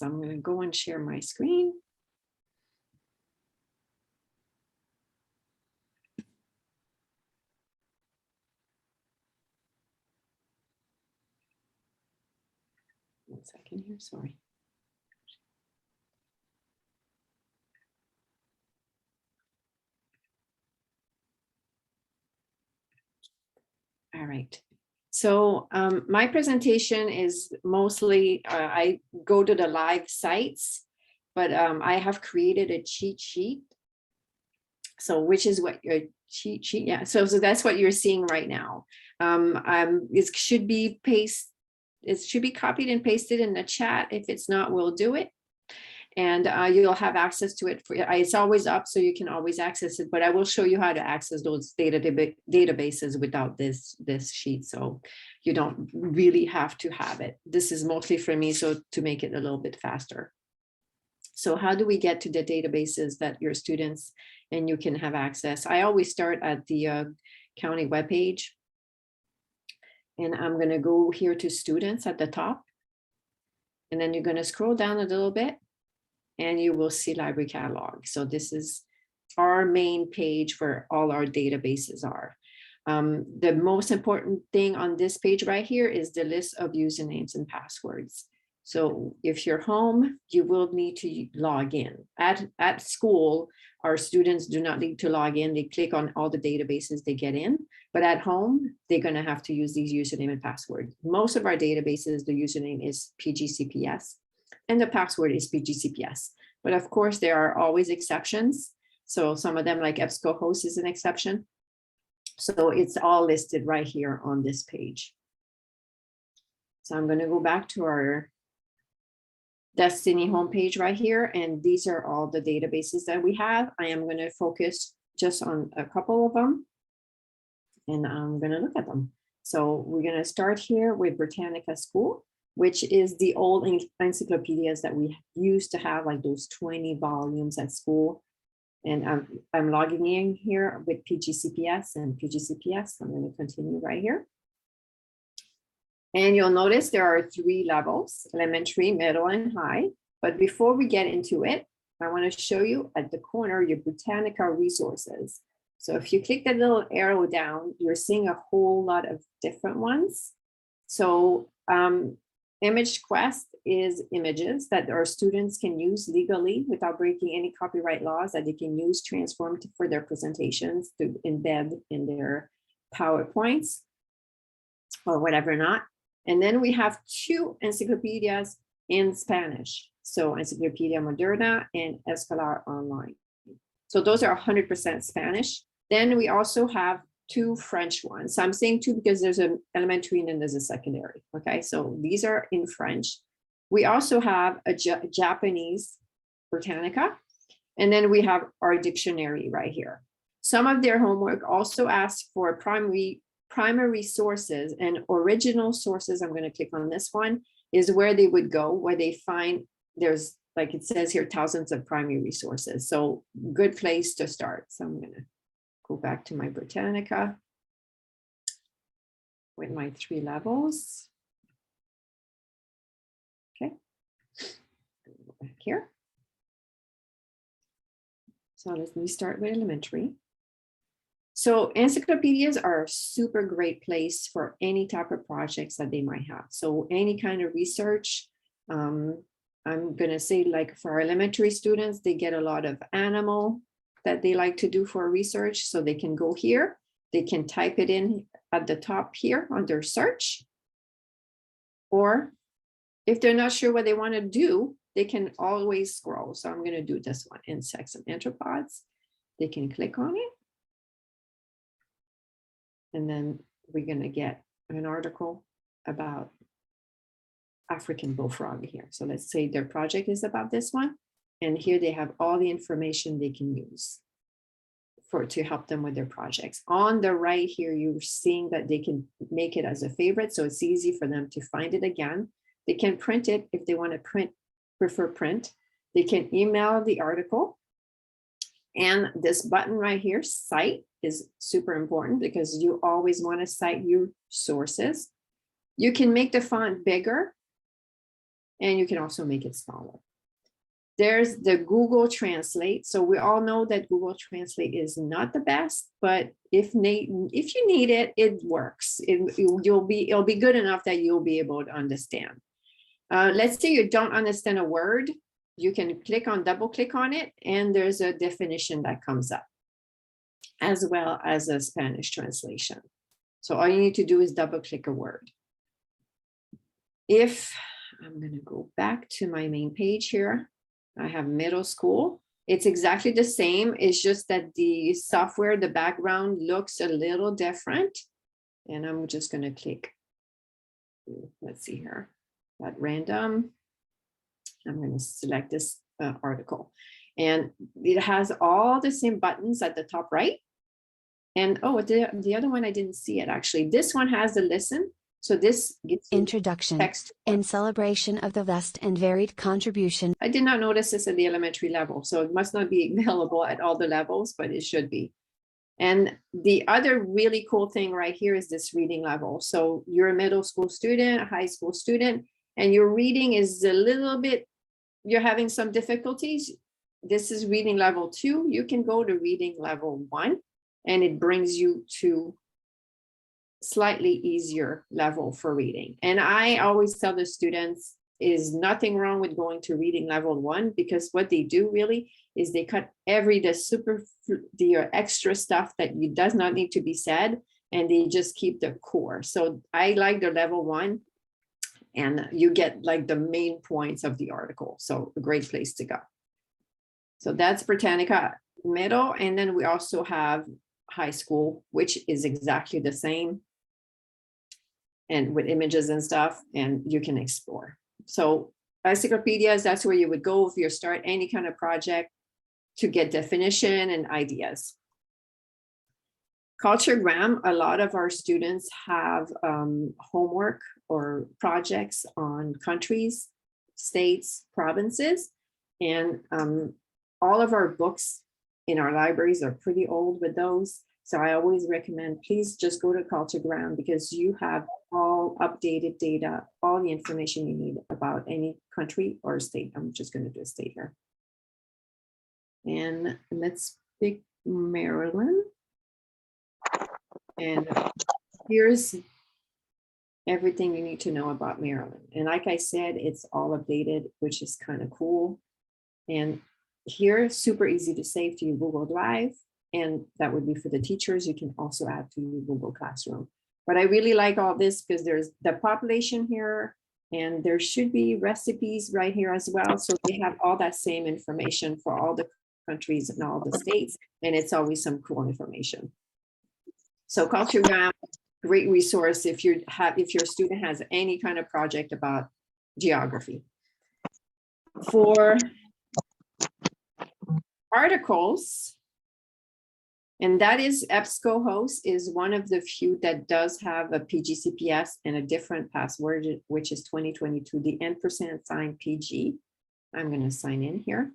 So I'm going to go and share my screen. One second here, sorry. All right. So my presentation is mostly, I go to the live sites, but I have created a cheat sheet. So which is what your cheat sheet, yeah. So that's what you're seeing right now. It should be copied and pasted in the chat. If it's not, we'll do it. And you'll have access to it. It's always up, so you can always access it, but I will show you how to access those databases without this sheet, so you don't really have to have it. This is mostly for me, so to make it a little bit faster. So how do we get to the databases that your students and you can have access? I always start at the county webpage, and I'm going to go here to students at the top, and then you're going to scroll down a little bit, and you will see library catalog. So this is our main page where all our databases are. The most important thing on this page right here is the list of usernames and passwords. So if you're home, you will need to log in. At school, our students do not need to log in. They click on all the databases they get in, but at home, they're gonna have to use these username and password. Most of our databases, the username is PGCPS. And the password is PGCPS. But of course, there are always exceptions. So some of them, like Ebscohost, is an exception. So it's all listed right here on this page. So I'm going to go back to our Destiny homepage right here. And these are all the databases that we have. I am going to focus just on a couple of them. And I'm going to look at them. So we're going to start here with Britannica School, which is the old encyclopedias that we used to have, like those 20 volumes at school. And I'm logging in here with PGCPS and PGCPS. I'm going to continue right here. And you'll notice there are 3 levels: elementary, middle, and high. But before we get into it, I want to show you at the corner your Britannica Resources. So if you click that little arrow down, you're seeing a whole lot of different ones. So Image Quest is images that our students can use legally without breaking any copyright laws, that they can use, transform for their presentations to embed in their PowerPoints or whatever not. And then we have 2 encyclopedias in Spanish. So Encyclopedia Moderna and Escolar Online. So those are 100% Spanish. Then we also have 2 French ones. So I'm saying 2 because there's an elementary and then there's a secondary. Okay, so these are in French. We also have a Japanese Britannica, and then we have our dictionary right here. Some of their homework also asks for primary sources, and original sources. I'm going to click on this one, is where they would go, where they find there's, like it says here, thousands of primary resources. So good place to start. So I'm going to go back to my Britannica with my 3 levels. Okay, go back here. So let me start with elementary. So encyclopedias are a super great place for any type of projects that they might have. So any kind of research, I'm going to say, like for our elementary students, they get a lot of animal that they like to do for research. So they can go here, they can type it in at the top here under search. Or if they're not sure what they want to do, they can always scroll. So I'm going to do this one, insects and arthropods. They can click on it. And then we're going to get an article about African bullfrog here. So let's say their project is about this one. And here they have all the information they can use to help them with their projects. On the right here, you're seeing that they can make it as a favorite. So it's easy for them to find it again. They can print it if they want to prefer print. They can email the article. And this button right here, cite, is super important because you always want to cite your sources. You can make the font bigger and you can also make it smaller. There's the Google Translate. So we all know that Google Translate is not the best, but if you need it, it works. It'll be good enough that you'll be able to understand. Let's say you don't understand a word, you can double click on it, and there's a definition that comes up, as well as a Spanish translation. So all you need to do is double click a word. If I'm going to go back to my main page here, I have middle school. It's exactly the same. It's just that the software, the background looks a little different. And I'm just going to click, let's see here, at random. I'm going to select this article. And it has all the same buttons at the top right. And oh, the other one, I didn't see it actually. This one has the listen. So this gets Introduction. Text. In celebration of the vast and varied contribution. I did not notice this at the elementary level, so it must not be available at all the levels, but it should be. And the other really cool thing right here is this reading level. So you're a middle school student, a high school student, and your reading is a little bit, you're having some difficulties. This is reading level 2. You can go to reading level 1, and it brings you to slightly easier level for reading. And I always tell the students, is nothing wrong with going to reading level 1, because what they do really is they cut the extra stuff that does not need to be said, and they just keep the core. So I like the level 1, and you get like the main points of the article. So a great place to go. So that's Britannica middle. And then we also have high school, which is exactly the same, and with images and stuff, and you can explore. So encyclopedias, that's where you would go if you start any kind of project to get definition and ideas. Culturegram, a lot of our students have homework or projects on countries, states, provinces, and all of our books in our libraries are pretty old with those. So I always recommend, please just go to Culturegram, because you have all updated data, all the information you need about any country or state. I'm just going to do a state here. And let's pick Maryland. And here's everything you need to know about Maryland. And like I said, it's all updated, which is kind of cool. And here, super easy to save to your Google Drive. And that would be for the teachers. You can also add to your Google Classroom. But I really like all this because there's the population here, and there should be recipes right here as well. So they have all that same information for all the countries and all the states, and it's always some cool information. So Culturegram, great resource if your student has any kind of project about geography. For articles, and that is Ebscohost is one of the few that does have a PGCPS and a different password, which is 2022, the & PG. I'm going to sign in here.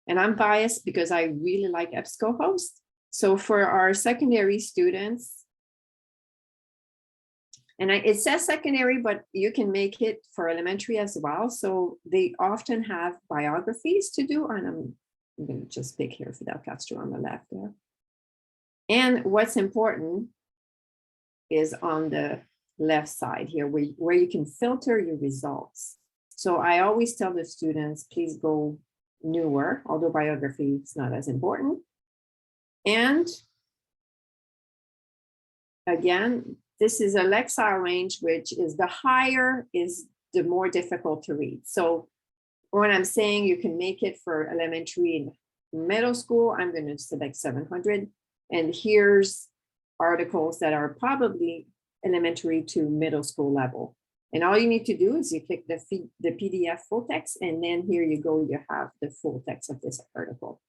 And I'm biased because I really like Ebscohost. So for our secondary students, and it says secondary, but you can make it for elementary as well. So they often have biographies to do. And I'm going to just pick here Fidel Castro on the left there. And what's important is on the left side here, where you can filter your results. So I always tell the students, please go newer, although biography is not as important. And again, this is a Lexile range, which is the higher is the more difficult to read. So when I'm saying you can make it for elementary and middle school, I'm going to select 700. And here's articles that are probably elementary to middle school level. And all you need to do is you click the PDF full text, and then here you go, you have the full text of this article.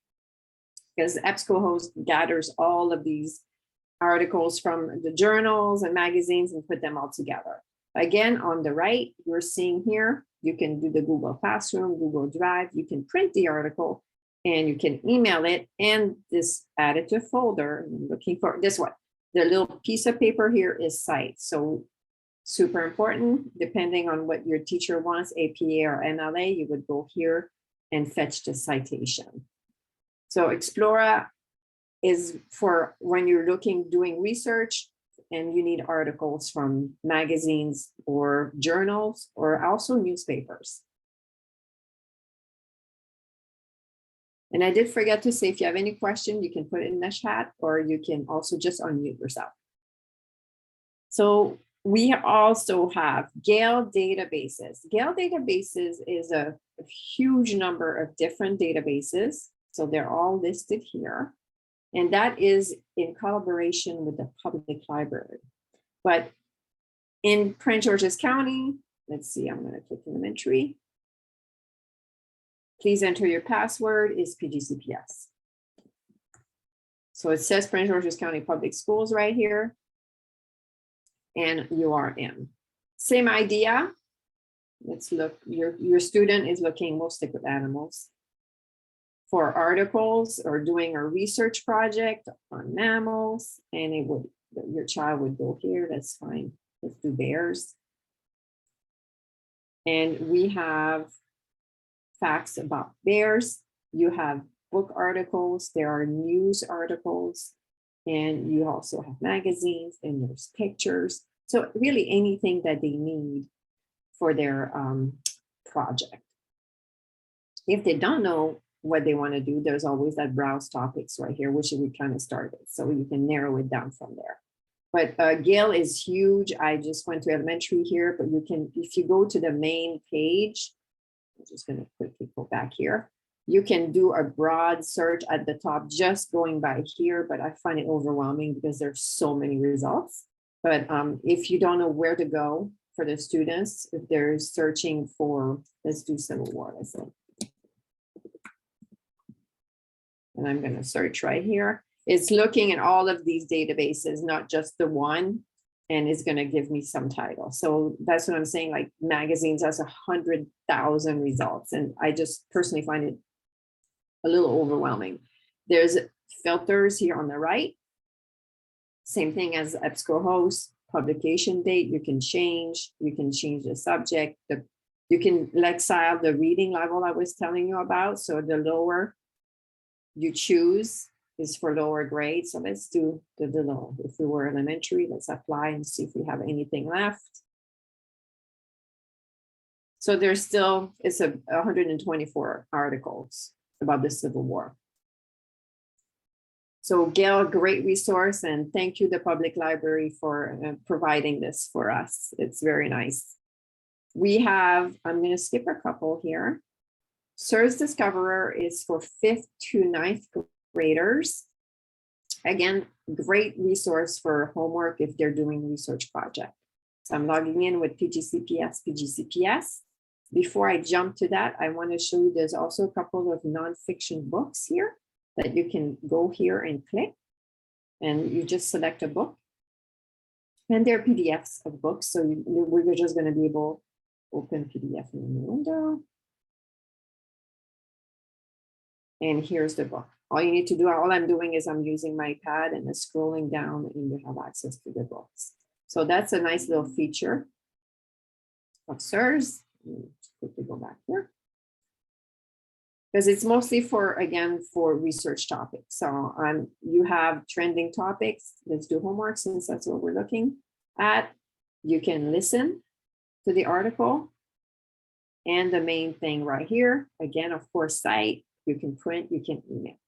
Because Ebscohost gathers all of these articles from the journals and magazines and put them all together. Again, on the right, you're seeing here, you can do the Google Classroom, Google Drive, you can print the article, and you can email it, and this add it to a folder. I'm looking for this one. The little piece of paper here is sites. So Super important, depending on what your teacher wants, APA or MLA, you would go here and fetch the citation. So Explora is for when you're doing research and you need articles from magazines or journals or also newspapers. And I did forget to say, if you have any question, you can put it in the chat, or you can also just unmute yourself. So we also have Gale databases. Gale databases is a huge number of different databases. So they're all listed here. And that is in collaboration with the public library. But in Prince George's County, let's see, I'm going to click elementary. Please enter your password is PGCPS. So it says Prince George's County Public Schools right here. And you are in. Same idea. Let's look, your student is looking mostly with animals for articles or doing a research project on mammals, and it would, your child would go here, that's fine. Let's do bears. And we have facts about bears. You have book articles, there are news articles, and you also have magazines, and there's pictures. So really anything that they need for their project. If they don't know what they want to do, there's always that browse topics right here, which we kind of started. So you can narrow it down from there. But Gale is huge. I just went to elementary here, but you can, if you go to the main page, I'm just going to quickly go back here. You can do a broad search at the top, just going by here, but I find it overwhelming because there's so many results. But if you don't know where to go for the students, if they're searching for, let's do Civil War, let's say. And I'm going to search right here. It's looking at all of these databases, not just the one, and it's going to give me some title. So that's what I'm saying, like magazines has 100,000 results. And I just personally find it a little overwhelming. There's filters here on the right. Same thing as Ebscohost, publication date, you can change the subject, you can exile the reading level I was telling you about. So the lower you choose is for lower grades. So let's do the low. If we were elementary, let's apply and see if we have anything left. So there's still, it's 124 articles about the Civil War. So Gail, great resource, and thank you, the public library, for providing this for us. It's very nice. We have, I'm going to skip a couple here. SIRS Discoverer is for 5th to 9th graders. Again, great resource for homework if they're doing research project. So I'm logging in with PGCPS. Before I jump to that, I want to show you there's also a couple of nonfiction books here that you can go here and click, and you just select a book. And they're PDFs of books, so we're just going to be able to open PDF in the window. And here's the book. All you need to do, all I'm doing is I'm using my pad and scrolling down, and you have access to the books. So that's a nice little feature of SIRS. Let's quickly go back here. Because it's mostly for, again, for research topics. So you have trending topics. Let's do homework since that's what we're looking at. You can listen to the article. And the main thing right here, again, of course, cite. You can print, you can email.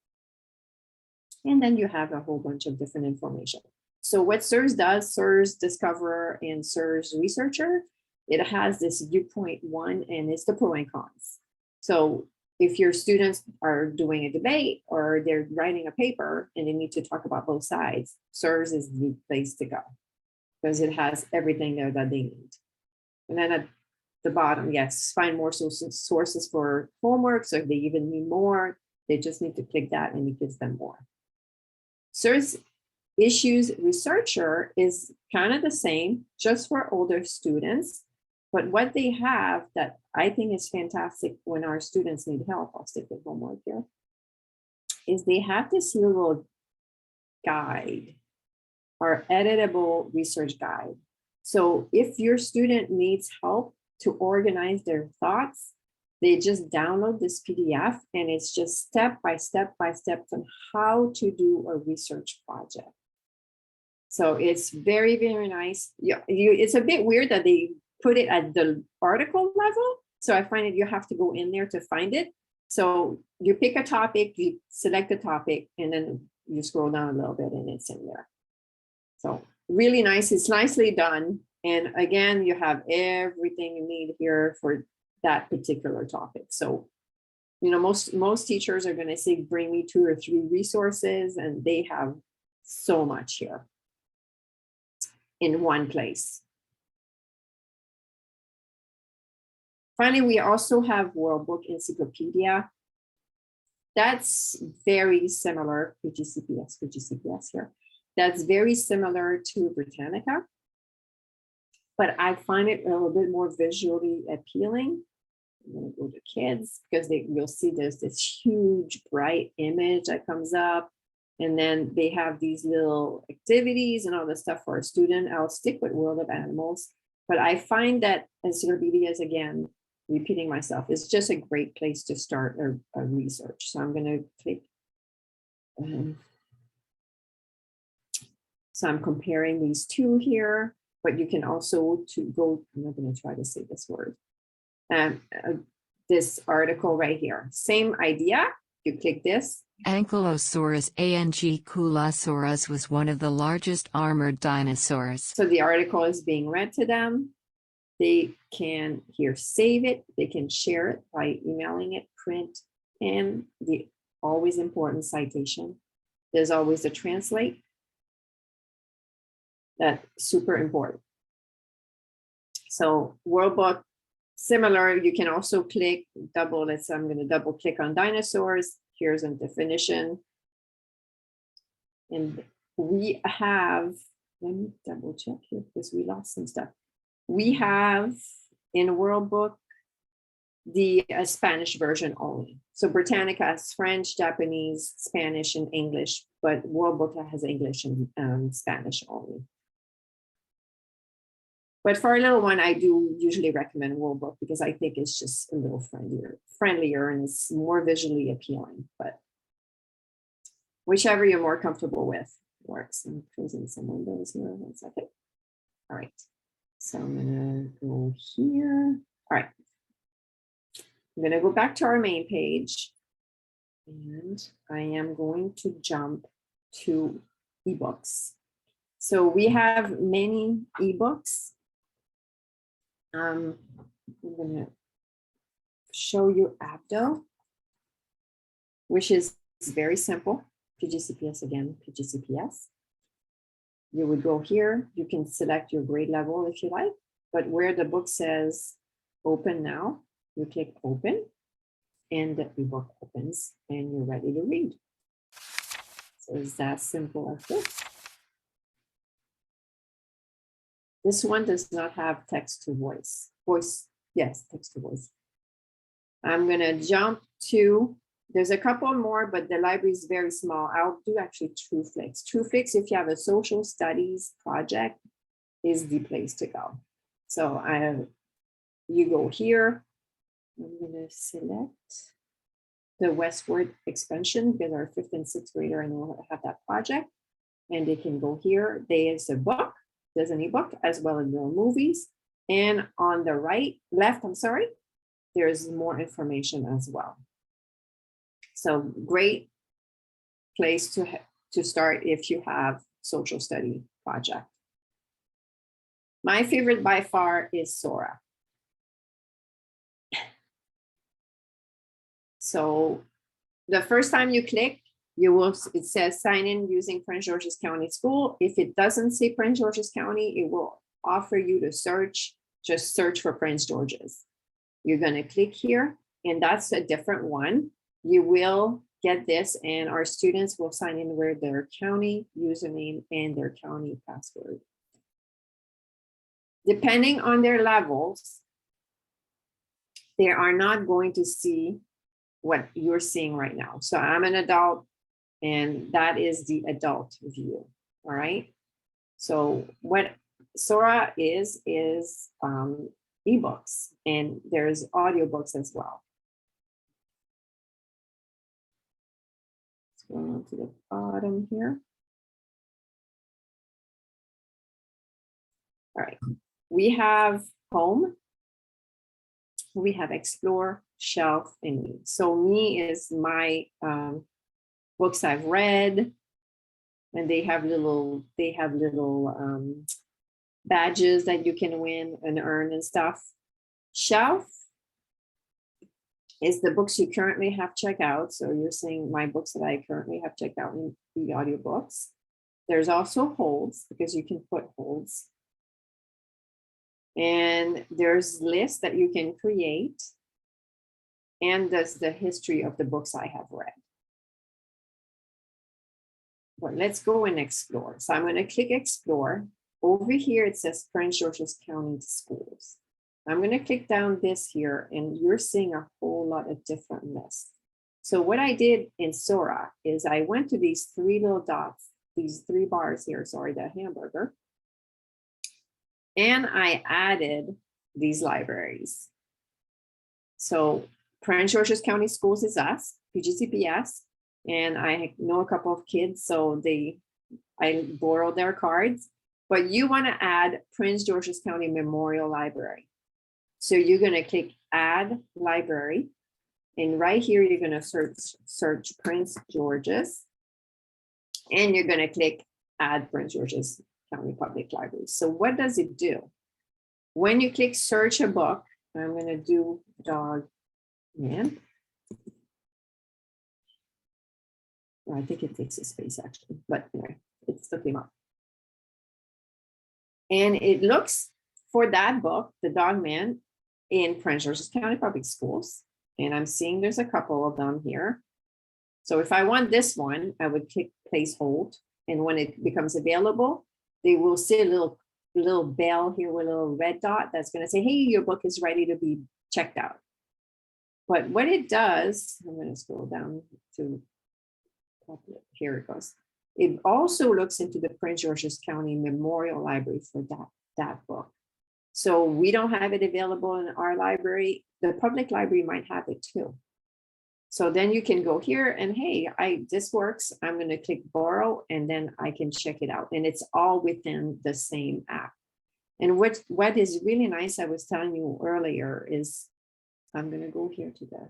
And then you have a whole bunch of different information. So what SIRS does, SIRS Discoverer and SIRS Researcher, it has this viewpoint one, and it's the pro and cons. So if your students are doing a debate or they're writing a paper and they need to talk about both sides, SIRS is the place to go because it has everything there that they need. And then at the bottom, yes, find more sources for homework. So if they even need more, they just need to click that and it gives them more. SIRS Issues Researcher is kind of the same, just for older students. But what they have that I think is fantastic when our students need help, I'll stick with homework here, is they have this little guide, or editable research guide. So if your student needs help to organize their thoughts, they just download this PDF, and it's just step by step on how to do a research project. So it's very, very nice. It's a bit weird that they put it at the article level. So I find that you have to go in there to find it. So you pick a topic, you select a topic, and then you scroll down a little bit and it's in there. So really nice. It's nicely done. And again, you have everything you need here for that particular topic. So, you know, most teachers are going to say, bring me 2 or 3 resources, and they have so much here in one place. Finally, we also have Worldbook Encyclopedia. That's very similar, PGCPS here. That's very similar to Britannica, but I find it a little bit more visually appealing. I'm going to go to kids, because you'll see there's this huge bright image that comes up, and then they have these little activities and all this stuff for a student. I'll stick with World of Animals, but I find that Encyclopedia is, again, repeating myself, it's just a great place to start a research. So I'm going to click. So I'm comparing these two here, but you can also go, I'm not going to try to say this word. This article right here, same idea. You click this. Ankylosaurus Ankylosaurus was one of the largest armored dinosaurs. So the article is being read to them. They can here save it. They can share it by emailing it, print, and the always important citation. There's always a translate. That's super important. So Worldbook, similar, you can also click double. I'm going to double click on dinosaurs. Here's a definition. And we have, let me double check here because we lost some stuff. We have in Worldbook the Spanish version only. So Britannica has French, Japanese, Spanish, and English, but Worldbook has English and Spanish only. But for a little one, I do usually recommend Worldbook because I think it's just a little friendlier, and it's more visually appealing. But whichever you're more comfortable with works. I'm closing some windows here. 1 second. All right. So I'm gonna go here. All right. I'm gonna go back to our main page, and I am going to jump to ebooks. So we have many ebooks. I'm going to show you Abdo, which is very simple. PGCPS again, PGCPS. You would go here. You can select your grade level if you like, but where the book says open now, you click open, and the ebook opens, and you're ready to read. So it's that simple as this. This one does not have text to voice. Yes, text to voice. I'm gonna jump to, there's a couple more, but the library is very small. I'll do actually TrueFlix. TrueFlix, if you have a social studies project, is the place to go. So you go here. I'm gonna select the Westward expansion because our 5th and 6th grader, I know, have that project, and they can go here. There's a book. There's an ebook as well as the movies. And on the left, there's more information as well. So great place to start if you have social study project. My favorite by far is Sora. So the first time you click, it says sign in using Prince George's County School. If it doesn't say Prince George's County, it will offer you to search, just search for Prince George's. You're gonna click here, and that's a different one. You will get this, and our students will sign in with their county username and their county password. Depending on their levels, they are not going to see what you're seeing right now. So I'm an adult, and that is the adult view, all right? So what Sora is ebooks, and there's audiobooks as well. Let's go on to the bottom here. All right, we have home, we have explore, shelf, and me. So me is my books I've read, and they have little badges that you can win and earn and stuff. Shelf is the books you currently have checked out. So you're saying my books that I currently have checked out in the audiobooks. There's also holds, because you can put holds. And there's lists that you can create. And there's the history of the books I have read. Well, let's go and explore. So I'm going to click explore. Over here, it says Prince George's County Schools. I'm going to click down this here, and you're seeing a whole lot of different lists. So what I did in Sora is I went to these three little dots, these three bars here, sorry, the hamburger. And I added these libraries. So Prince George's County Schools is us, PGCPS. And I know a couple of kids, so I borrowed their cards. But you want to add Prince George's County Memorial Library. So you're going to click add library. And right here, you're going to search Prince George's. And you're going to click add Prince George's County Public Library. So what does it do? When you click search a book, I'm going to do dog man. I think it takes a space actually, but anyway, it still came up. And it looks for that book, The Dog Man, in Prince George's County Public Schools. And I'm seeing there's a couple of them here. So if I want this one, I would click place hold. And when it becomes available, they will see a little bell here with a little red dot that's going to say, hey, your book is ready to be checked out. But what it does, I'm going to scroll down to here it goes. It also looks into the Prince George's County Memorial Library for that book. So we don't have it available in our library. The public library might have it too. So then you can go here and hey, this works. I'm going to click borrow and then I can check it out. And it's all within the same app. And what is really nice, I was telling you earlier, is I'm going to go here to the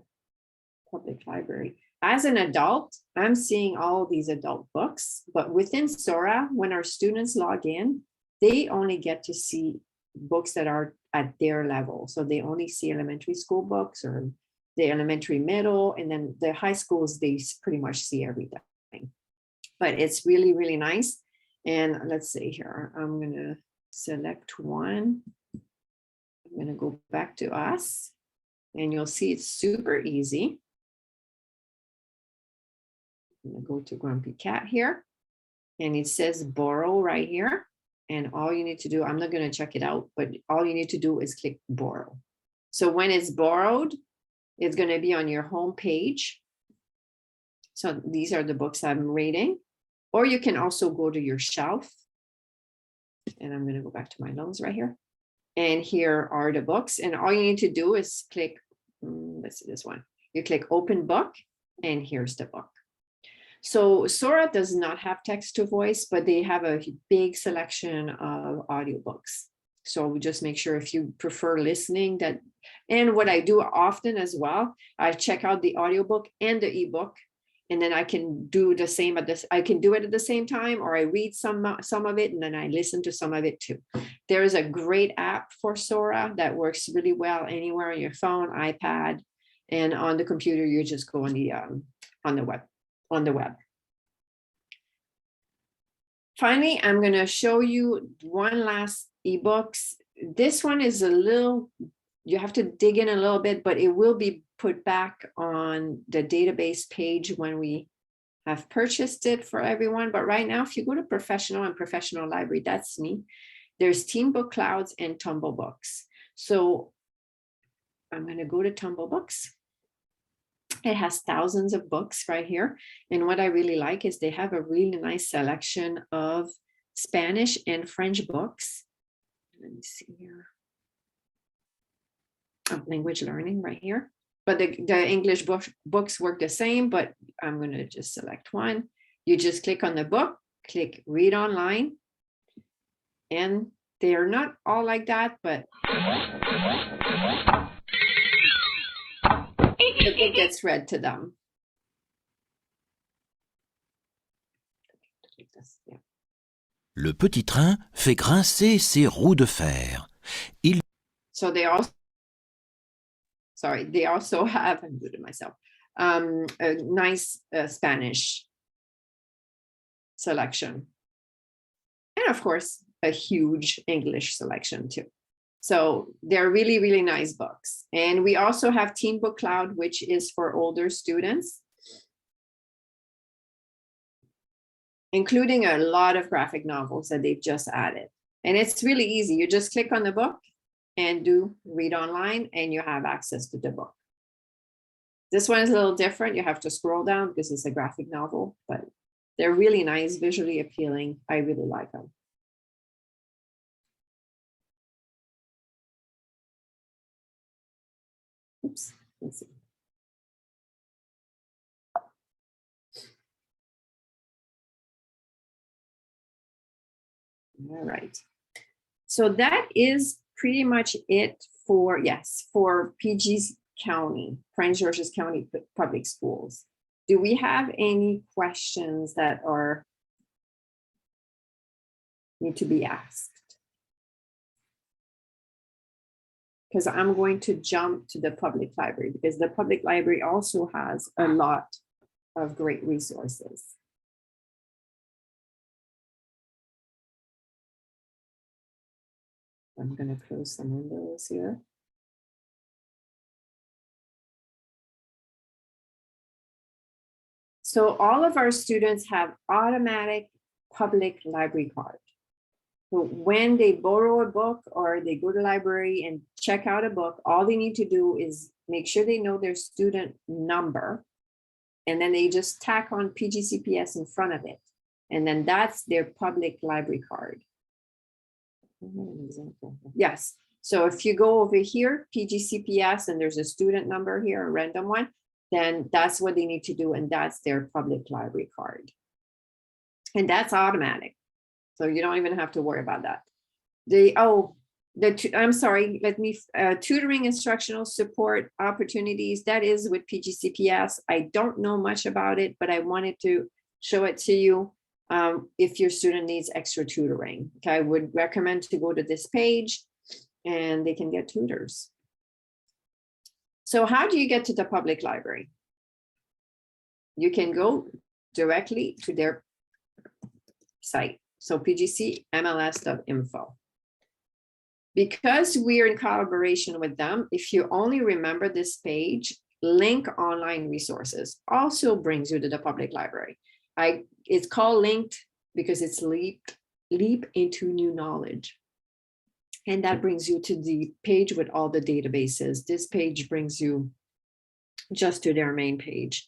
public library. As an adult, I'm seeing all these adult books, but within Sora, when our students log in, they only get to see books that are at their level. So they only see elementary school books or the elementary middle, and then the high schools, they pretty much see everything. But it's really, really nice. And let's see here, I'm going to select one. I'm going to go back to us, and you'll see it's super easy. I'm going to go to Grumpy Cat here, and it says borrow right here. And all you need to do, I'm not going to check it out, but all you need to do is click borrow. So when it's borrowed, it's going to be on your home page. So these are the books I'm reading, or you can also go to your shelf. And I'm going to go back to my notes right here. And here are the books. And all you need to do is click, let's see this one. You click open book, and here's the book. So Sora does not have text to voice, but they have a big selection of audiobooks. So we just make sure if you prefer listening that, and what I do often as well, I check out the audiobook and the ebook, and then I can do the same at this. I can do it at the same time, or I read some of it, and then I listen to some of it too. There is a great app for Sora that works really well anywhere on your phone, iPad, and on the computer. You just go on the web. Finally, I'm going to show you one last ebooks. This one is a little, you have to dig in a little bit, but it will be put back on the database page when we have purchased it for everyone. But right now, if you go to professional and professional library, that's me. There's Teen Book Clouds and Tumble Books. So I'm going to go to Tumble Books. It has thousands of books right here. And what I really like is they have a really nice selection of Spanish and French books. let me see here. Oh, language learning right here. But the English books work the same, but I'm going to just select one. You just click on the book, click read online. And they're not all like that, but the book gets read to them. Yeah. Le petit train fait grincer ses roues de fer. So they also, sorry, they also have, I'm good at myself, a nice Spanish selection. And of course, a huge English selection too. So they're really, really nice books. And we also have Teen Book Cloud, which is for older students, including a lot of graphic novels that they've just added. And it's really easy. You just click on the book and do read online and you have access to the book. This one is a little different. You have to scroll down because it's a graphic novel, but they're really nice, visually appealing. I really like them. Oops, let's see. All right. So that is pretty much it for, yes, for PG's County, Prince George's County Public Schools. Do we have any questions that are need to be asked? Because I'm going to jump to the public library because the public library also has a lot of great resources. I'm going to close some windows here. So all of our students have automatic public library card. So when they borrow a book or they go to the library and check out a book, all they need to do is make sure they know their student number. And then they just tack on PGCPS in front of it. And then that's their public library card. Yes. So if you go over here, PGCPS, and there's a student number here, a random one, then that's what they need to do. And that's their public library card. And that's automatic. So you don't even have to worry about that. I'm sorry, let me, tutoring instructional support opportunities, that is with PGCPS. I don't know much about it, but I wanted to show it to you. If your student needs extra tutoring, okay, I would recommend to go to this page and they can get tutors. So how do you get to the public library? You can go directly to their site. So pgcmls.info. Because we're in collaboration with them, if you only remember this page, link online resources also brings you to the public library. It's called linked because it's leap into new knowledge. And that brings you to the page with all the databases. This page brings you just to their main page.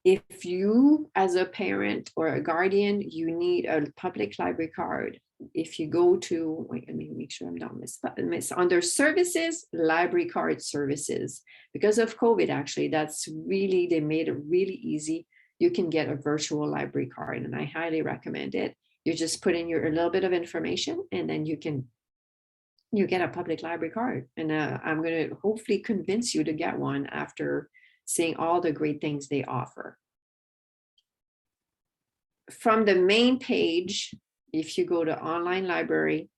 If you, as a parent or a guardian, you need a public library card, if you go to, wait, let me make sure I'm not miss under services, library card services, because of COVID, actually, that's really, they made it really easy. You can get a virtual library card and I highly recommend it. You just put in a little bit of information and then you get a public library card. And I'm going to hopefully convince you to get one after seeing all the great things they offer. From the main page, if you go to online library,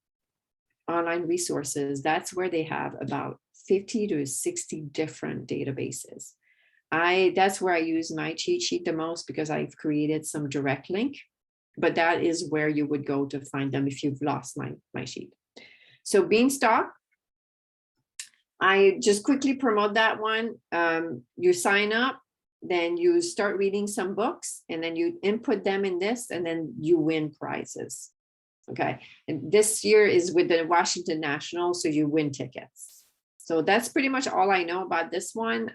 online resources, that's where they have about 50 to 60 different databases. That's where I use my cheat sheet the most because I've created some direct link, but that is where you would go to find them if you've lost my sheet. So Beanstalk, I just quickly promote that one. You sign up, then you start reading some books, and then you input them in this, and then you win prizes. Okay, and this year is with the Washington National, so you win tickets. So that's pretty much all I know about this one.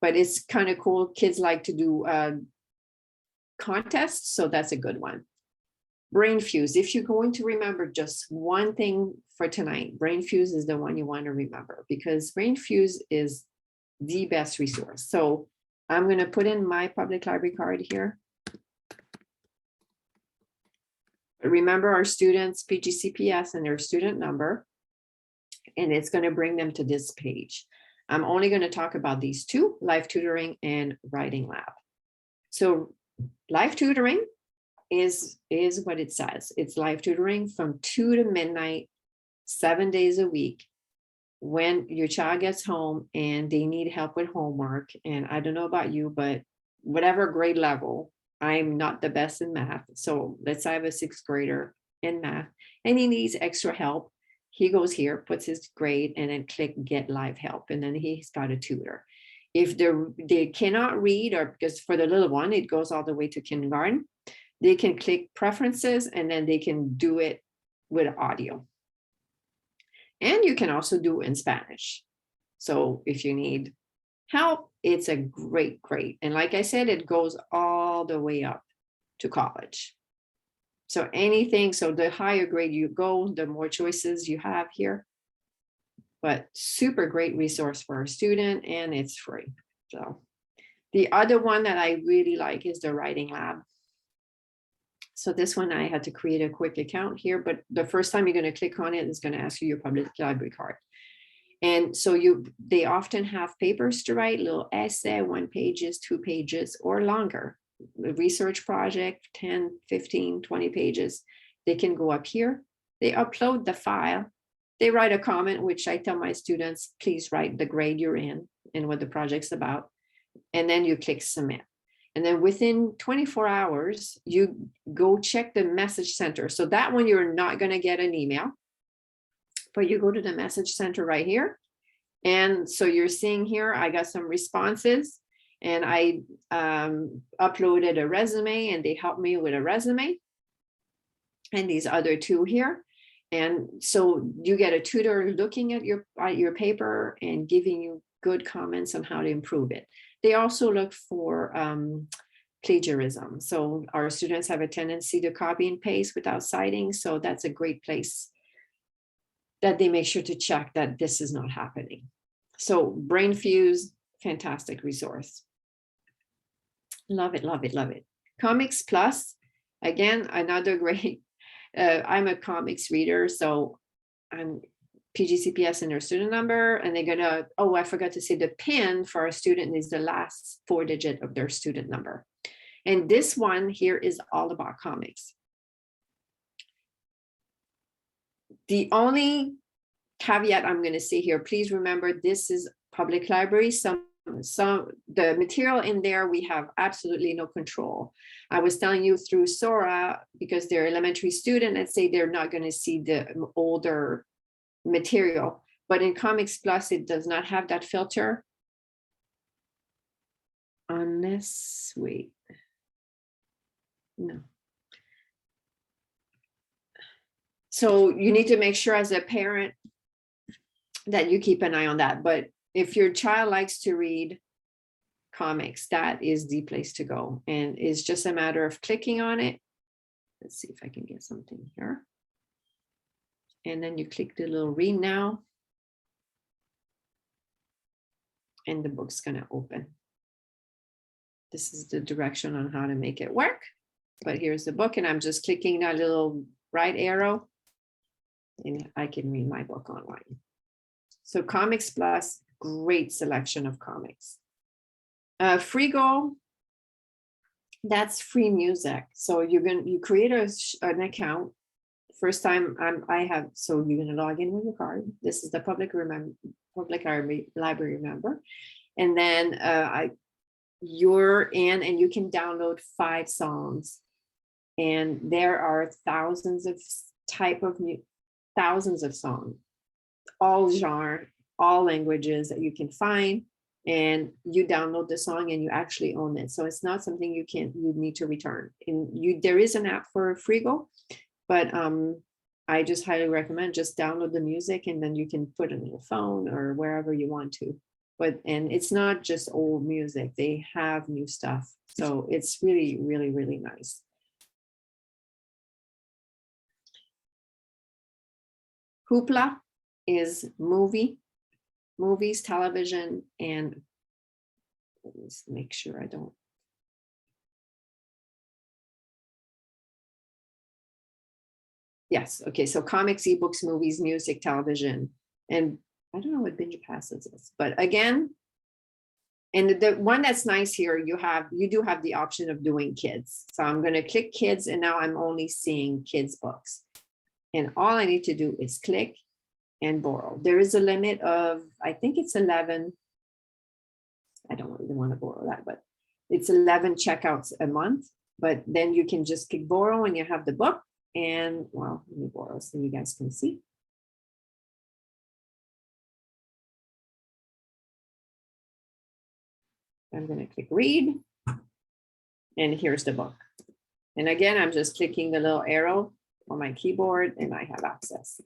But it's kind of cool. Kids like to do contests, so that's a good one. Brain Fuse, if you're going to remember just one thing for tonight, Brain Fuse is the one you want to remember, because Brain Fuse is the best resource. So I'm going to put in my public library card here. Remember our students, PGCPS and their student number, and it's going to bring them to this page. I'm only going to talk about these two, live tutoring and writing lab. So live tutoring is what it says. It's live tutoring from 2 to midnight, 7 days a week, when your child gets home and they need help with homework. And I don't know about you, but whatever grade level, I'm not the best in math. So let's say I have a 6th grader in math and he needs extra help. He goes here, puts his grade, and then click get live help. And then he's got a tutor. If they cannot read, or because for the little one, it goes all the way to kindergarten, they can click preferences and then they can do it with audio. And you can also do in Spanish. So if you need help, it's a great. And like I said, it goes all the way up to college. So anything, so the higher grade you go, the more choices you have here. But super great resource for a student, and it's free. So the other one that I really like is the writing lab. So this one I had to create a quick account here, but the first time you're going to click on it, it's going to ask you your public library card. And so they often have papers to write, little essay, 1 pages, 2 pages, or longer. A research project, 10, 15, 20 pages. They can go up here. They upload the file. They write a comment, which I tell my students, please write the grade you're in and what the project's about. And then you click submit. And then within 24 hours, you go check the message center. So that one, you're not going to get an email, but you go to the message center right here. And so you're seeing here, I got some responses, and I uploaded a resume, and they helped me with a resume, and these other 2 here. And so you get a tutor looking at your paper and giving you good comments on how to improve it. They also look for plagiarism. So our students have a tendency to copy and paste without citing. So that's a great place that they make sure to check that this is not happening. So Brain Fuse, fantastic resource. Love it, love it, love it. Comics Plus, again, another great, I'm a comics reader, so I'm PGCPS and their student number, and they're gonna, oh, I forgot to say the PIN for a student is the last 4 digit of their student number. And this one here is all about comics. The only caveat I'm going to say here, please remember, this is public library. The material in there, we have absolutely no control. I was telling you through Sora, because they're elementary student, let's say they're not going to see the older material, but in Comics Plus, it does not have that filter. Unless, wait, no. So you need to make sure as a parent that you keep an eye on that. But if your child likes to read comics, that is the place to go. And it's just a matter of clicking on it. Let's see if I can get something here. And then you click the little read now. And the book's going to open. This is the direction on how to make it work. But here's the book, and I'm just clicking that little right arrow, and I can read my book online. So Comics Plus, great selection of comics. Frigo, that's free music. So you create an account. First time so you're gonna log in with your card. This is the public library member, and then you're in, and you can download 5 songs, and there are thousands of songs, all genre, all languages that you can find, and you download the song and you actually own it. So it's not something you need to return. And there is an app for Frigo, but I just highly recommend just download the music, and then you can put it in your phone or wherever you want to. and it's not just old music, they have new stuff. So it's really, really, really nice. Hoopla is movies, television, and let's make sure I don't. Yes, okay, so comics, ebooks, movies, music, television, and I don't know what binge passes is, but again, and the one that's nice here, you do have the option of doing kids. So I'm going to click kids, and now I'm only seeing kids books. And all I need to do is click and borrow. There is a limit of, I think it's 11. I don't really want to borrow that, but it's 11 checkouts a month. But then you can just click borrow and you have the book. And well, let me borrow so you guys can see. I'm going to click read. And here's the book. And again, I'm just clicking the little arrow on my keyboard and I have access.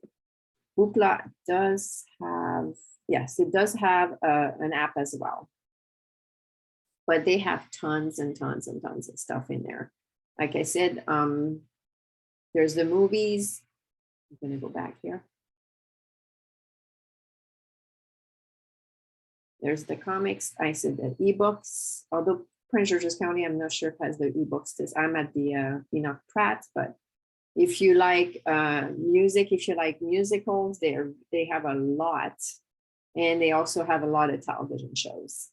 Hoopla does have, yes, it does have an app as well. But they have tons and tons and tons of stuff in there. Like I said, there's the movies. I'm going to go back here. There's the comics. I said the ebooks, although Prince George's County, I'm not sure if it has the ebooks. I'm at the Enoch Pratt, but if you like music, if you like musicals, they have a lot. And they also have a lot of television shows.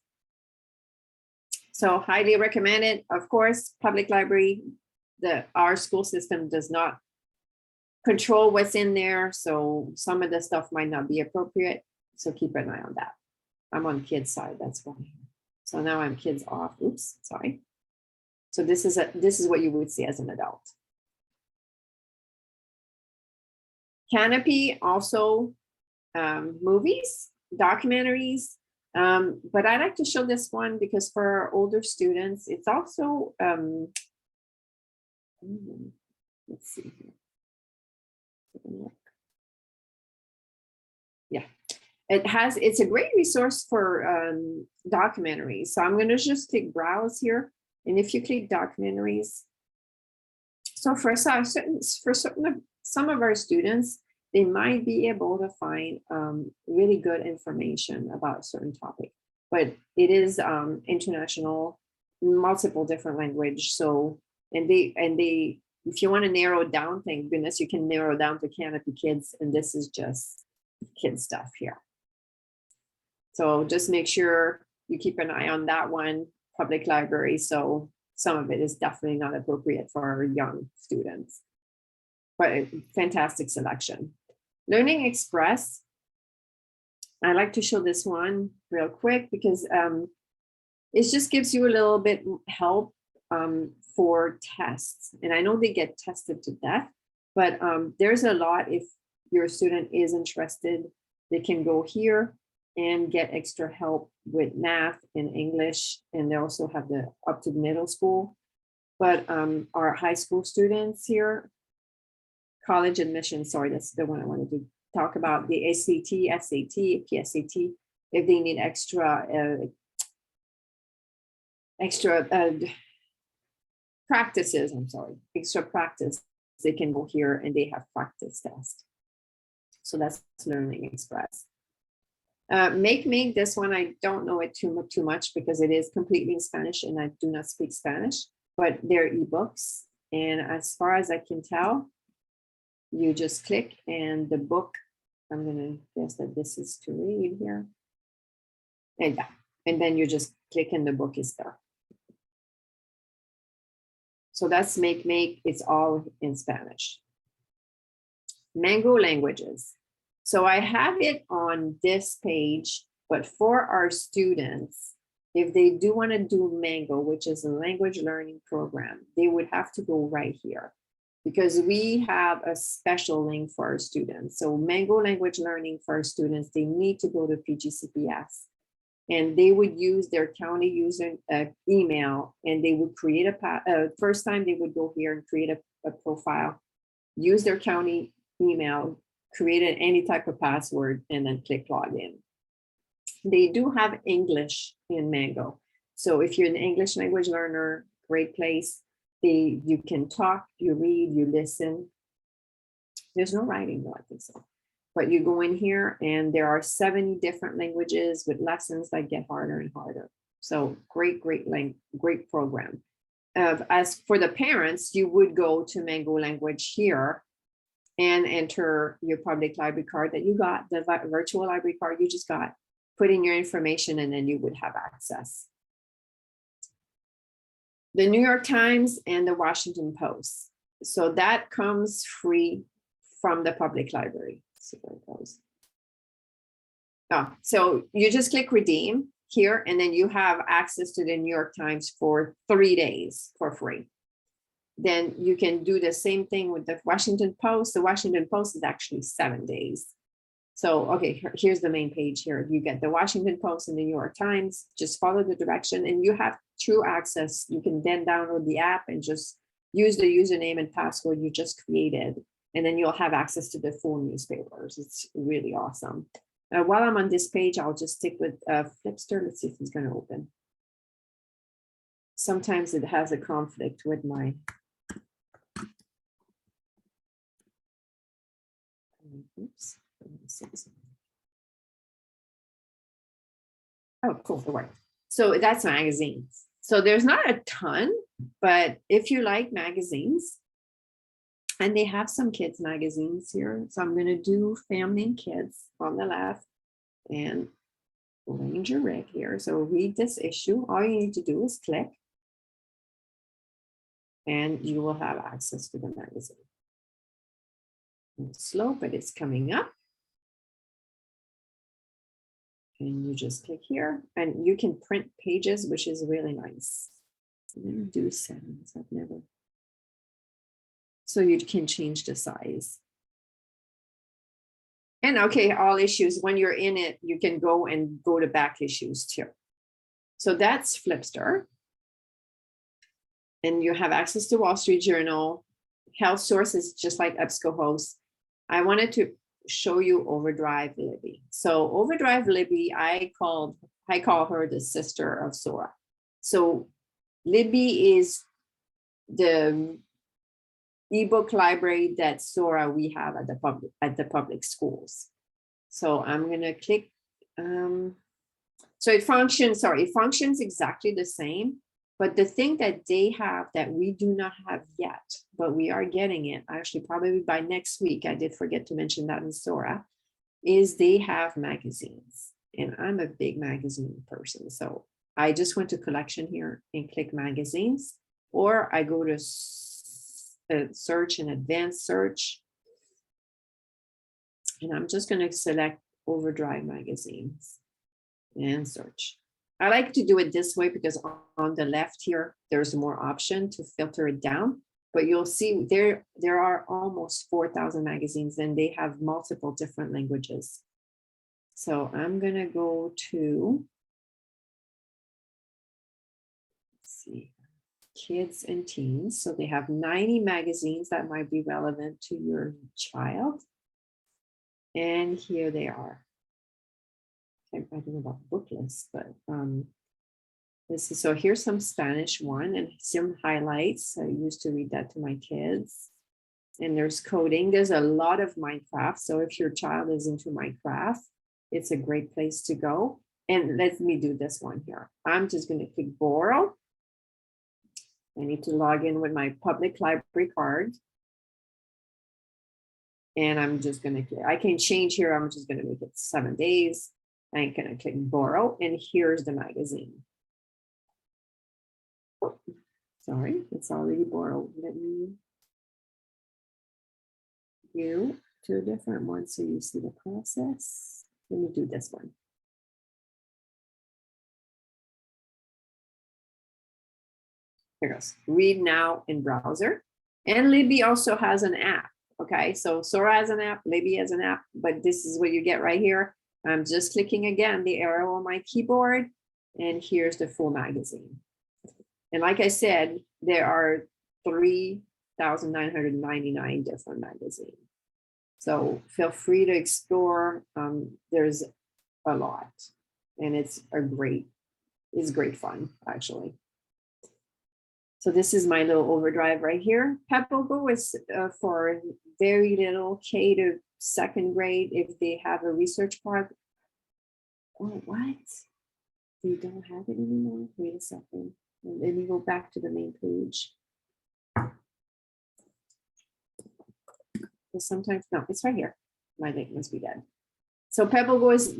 So highly recommend it. Of course, public library, our school system does not control what's in there. So some of the stuff might not be appropriate. So keep an eye on that. I'm on kids side, that's why. So now I'm kids off, oops, sorry. So this is what you would see as an adult. Canopy also movies, documentaries, but I like to show this one because for our older students, it's also, let's see here. Yeah, it's a great resource for documentaries. So I'm going to just click browse here. And if you click documentaries, so for some of our students, they might be able to find really good information about a certain topic, but it is international, multiple different language. So, and they, if you want to narrow it down, thank goodness you can narrow down to Canopy Kids, and this is just kid stuff here. So just make sure you keep an eye on that one, public library. So some of it is definitely not appropriate for young students, but a fantastic selection. Learning Express, I like to show this one real quick because it just gives you a little bit help for tests. And I know they get tested to death, but there's a lot. If your student is interested, they can go here and get extra help with math and English. And they also have the up to middle school. But our high school students here, college admission, sorry, that's the one I wanted to talk about, the ACT, SAT, PSAT, if they need extra practices, extra practice, they can go here and they have practice tests. So that's Learning Express. Make this one, I don't know it too much because it is completely in Spanish and I do not speak Spanish, but they're ebooks. And as far as I can tell, you just click and the book, I'm gonna guess that this is to read here. And yeah, and then you just click and the book is there. So that's Make, it's all in Spanish. Mango Languages. So I have it on this page, but for our students, if they do want to do Mango, which is a language learning program, they would have to go right here because we have a special link for our students. So Mango Language Learning for our students, they need to go to PGCPS and they would use their county user email and they would create first time they would go here and create a profile, use their county email, create any type of password and then click login. They do have English in Mango. So if you're an English language learner, great place. You can talk, you read, you listen. There's no writing though, I think so. But you go in here and there are 70 different languages with lessons that get harder and harder. So great program. As for the parents, you would go to Mango Language here and enter your public library card that you got, the virtual library card you just got, put in your information, and then you would have access. The New York Times and the Washington Post. So that comes free from the public library. So there it goes. So you just click redeem here, and then you have access to the New York Times for 3 days for free. Then you can do the same thing with the Washington Post. The Washington Post is actually 7 days. So, okay, here's the main page here. You get the Washington Post and the New York Times, just follow the direction and you have true access. You can then download the app and just use the username and password you just created. And then you'll have access to the full newspapers. It's really awesome. While I'm on this page, I'll just stick with Flipster. Let's see if it's going to open. Sometimes it has a conflict with my. Oops. Oh, cool. It worked. So that's magazines. So there's not a ton, but if you like magazines, and they have some kids magazines here. So I'm going to do family and kids on the left and Ranger Rick here. So read this issue. All you need to do is click and you will have access to the magazine. It's slow, but it's coming up. And you just click here and you can print pages, which is really nice. I'm going to do settings. I've never. So you can change the size. And okay, all issues, when you're in it, you can go to back issues too. So that's Flipster. And you have access to Wall Street Journal, health sources, just like Ebscohost. I wanted to show you Overdrive Libby. So Overdrive Libby, I call her the sister of Sora. So Libby is the ebook library that Sora we have at the public schools. So I'm gonna click. So it functions exactly the same. But the thing that they have that we do not have yet, but we are getting it, actually probably by next week, I did forget to mention that in Sora, is they have magazines. And I'm a big magazine person. So I just went to collection here and click magazines, or I go to search and advanced search. And I'm just going to select Overdrive magazines and search. I like to do it this way because on the left here, there's more option to filter it down, but you'll see there are almost 4,000 magazines and they have multiple different languages. So I'm going to go to, let's see, kids and teens. So they have 90 magazines that might be relevant to your child. And here they are. I don't know about the book list, but this is, so here's some Spanish one and some highlights. I used to read that to my kids. And there's coding. There's a lot of Minecraft. So if your child is into Minecraft, it's a great place to go. And let me do this one here. I'm just going to click borrow. I need to log in with my public library card. And I'm just going to click, I can change here. I'm just going to make it 7 days. I'm going to click borrow, and here's the magazine. Oh, sorry, it's already borrowed. Let me do two different ones so you see the process. Let me do this one. Here goes. Read now in browser. And Libby also has an app. Okay, so Sora has an app, Libby has an app, but this is what you get right here. I'm just clicking again the arrow on my keyboard, and here's the full magazine. And like I said, there are 3,999 different magazines. So feel free to explore. There's a lot. and it's great fun, actually. So this is my little Overdrive right here. PebbleGo is for very little K to second grade if they have a research part. Oh, what? They don't have it anymore? Wait a second. Let me go back to the main page. Sometimes, no, it's right here. My link must be dead. So PebbleGo is,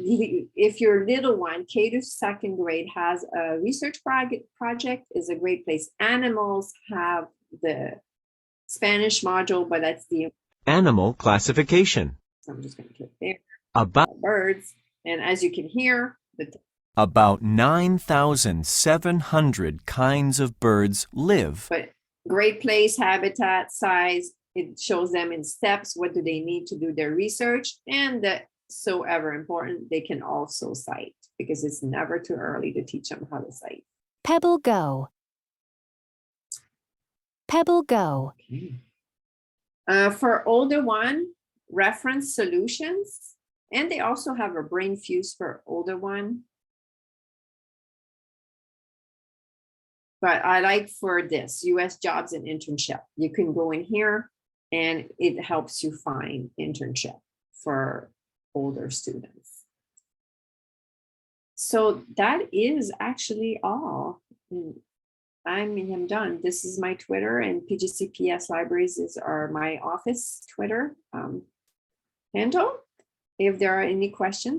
if your little one, K to second grade, has a research project, is a great place. Animals have the Spanish module, but that's the Animal classification. So I'm just going to click there. About Birds, and as you can hear, about 9,700 kinds of birds live. But great place, habitat, size. It shows them in steps. What do they need to do their research? And that so ever important, they can also cite, because it's never too early to teach them how to cite. PebbleGo. PebbleGo. Okay. For older one, reference solutions, and they also have a brain fuse for older one. But I like for this, US jobs and internship. You can go in here and it helps you find internship for older students. So that is actually all. I'm done. This is my Twitter, and PGCPS libraries are my office Twitter handle. If there are any questions,